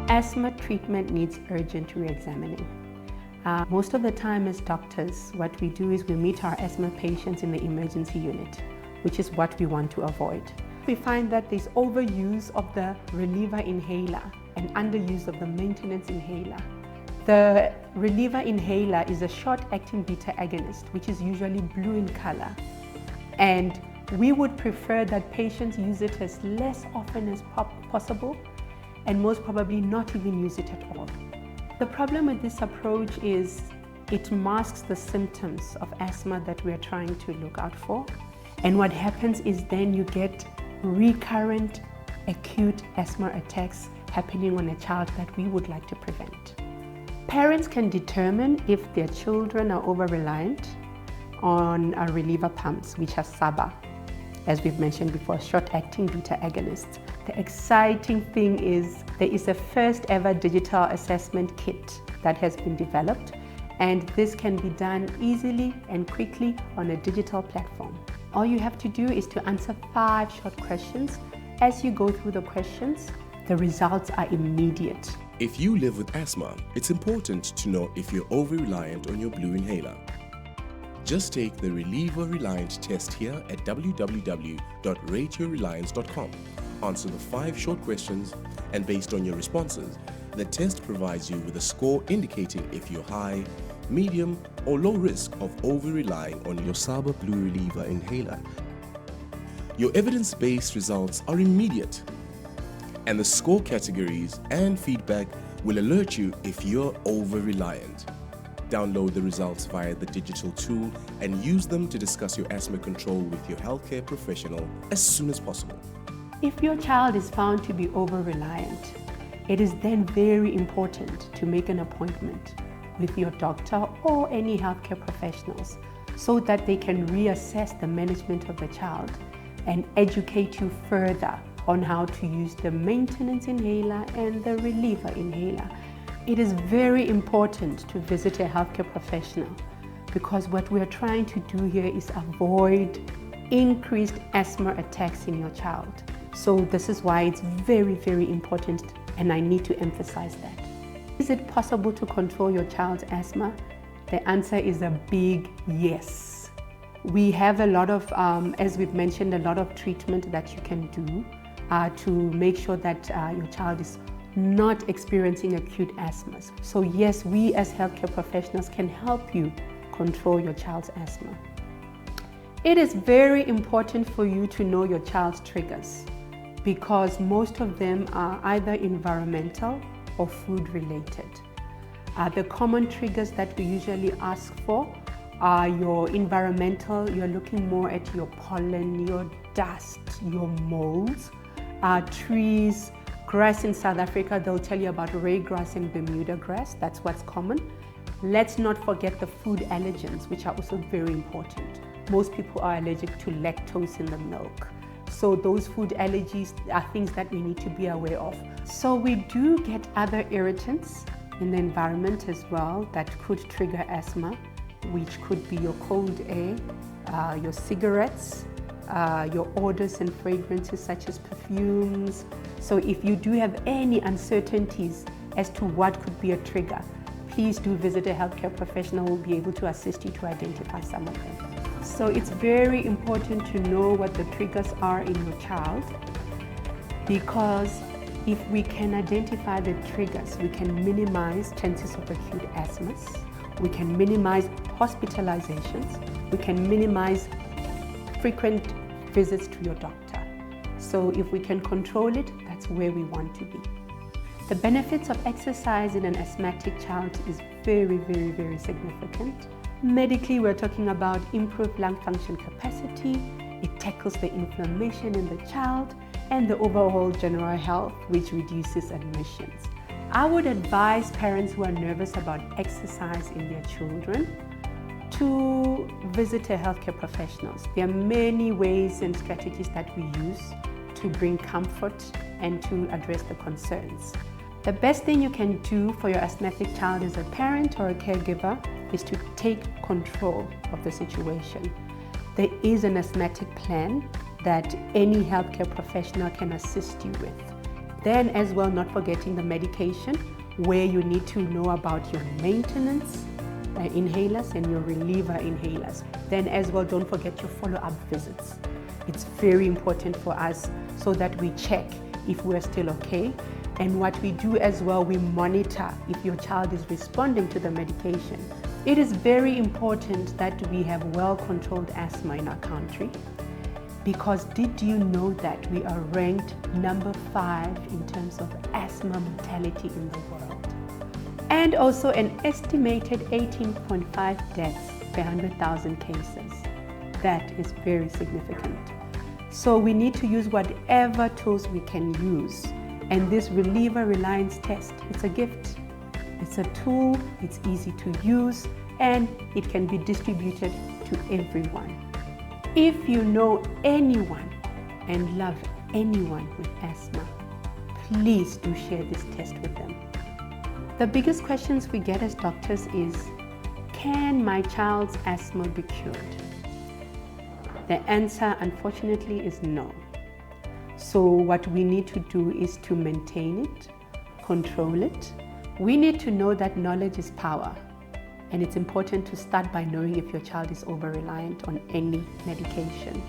Asthma treatment needs urgent re-examining. Most of the time as doctors, what we do is we meet our asthma patients in the emergency unit, which is what we want to avoid. We find that there's overuse of the reliever inhaler and underuse of the maintenance inhaler. The reliever inhaler is a short-acting beta agonist, which is usually blue in color. And we would prefer that patients use it as less often as possible, and most probably not even use it at all. The problem with this approach is it masks the symptoms of asthma that we're trying to look out for. And what happens is then you get recurrent acute asthma attacks happening on a child that we would like to prevent. Parents can determine if their children are over-reliant on reliever pumps, which are SABA, as we've mentioned before, short-acting beta agonists. The exciting thing is there is a first ever digital assessment kit that has been developed, and this can be done easily and quickly on a digital platform. All you have to do is to answer 5 short questions. As you go through the questions, the results are immediate. If you live with asthma, it's important to know if you're over-reliant on your blue inhaler. Just take the Reliever Reliant test here at www.rateyourreliance.com. Answer the 5 short questions, and based on your responses, the test provides you with a score indicating if you're high, medium, or low risk of over-relying on your SABA Blue Reliever inhaler. Your evidence-based results are immediate, and the score categories and feedback will alert you if you're over-reliant. Download the results via the digital tool and use them to discuss your asthma control with your healthcare professional as soon as possible. If your child is found to be over-reliant, it is then very important to make an appointment with your doctor or any healthcare professionals so that they can reassess the management of the child and educate you further on how to use the maintenance inhaler and the reliever inhaler. It is very important to visit a healthcare professional because what we are trying to do here is avoid increased asthma attacks in your child. So this is why it's very, very important, and I need to emphasize that. Is it possible to control your child's asthma? The answer is a big yes. We have a lot of, as we've mentioned, a lot of treatment that you can do to make sure that your child is not experiencing acute asthma. So yes, we as healthcare professionals can help you control your child's asthma. It is very important for you to know your child's triggers because most of them are either environmental or food related. The common triggers that we usually ask for are your environmental. You're looking more at your pollen, your dust, your molds, trees, grass in South Africa. They'll tell you about raygrass and Bermuda grass. That's what's common. Let's not forget the food allergens, which are also very important. Most people are allergic to lactose in the milk. So those food allergies are things that we need to be aware of. So we do get other irritants in the environment as well that could trigger asthma, which could be your cold air, your cigarettes, your odors and fragrances such as perfumes. So if you do have any uncertainties as to what could be a trigger, please do visit a healthcare professional who will be able to assist you to identify some of them. So it's very important to know what the triggers are in your child, because if we can identify the triggers, we can minimize chances of acute asthmas, we can minimize hospitalizations, we can minimize frequent visits to your doctor. So if we can control it, that's where we want to be. The benefits of exercise in an asthmatic child is very, very, very significant. Medically, we're talking about improved lung function capacity. It tackles the inflammation in the child and the overall general health, which reduces admissions. I would advise parents who are nervous about exercise in their children to visit a healthcare professionals. There are many ways and strategies that we use to bring comfort and to address the concerns. The best thing you can do for your asthmatic child as a parent or a caregiver is to take control of the situation. There is an asthmatic plan that any healthcare professional can assist you with. Then as well, not forgetting the medication, where you need to know about your maintenance inhalers and your reliever inhalers. Then as well, don't forget your follow-up visits. It's very important for us so that we check if we're still okay. And what we do as well, we monitor if your child is responding to the medication. It is very important that we have well-controlled asthma in our country, because did you know that we are ranked number 5 in terms of asthma mortality in the world? And also an estimated 18.5 deaths per 100,000 cases. That is very significant. So we need to use whatever tools we can use. And this reliever reliance test, it's a gift. It's a tool, it's easy to use, and it can be distributed to everyone. If you know anyone and love anyone with asthma, please do share this test with them. The biggest questions we get as doctors is, can my child's asthma be cured? The answer, unfortunately, is no. So what we need to do is to maintain it, control it. We need to know that knowledge is power. And it's important to start by knowing if your child is over-reliant on any medication.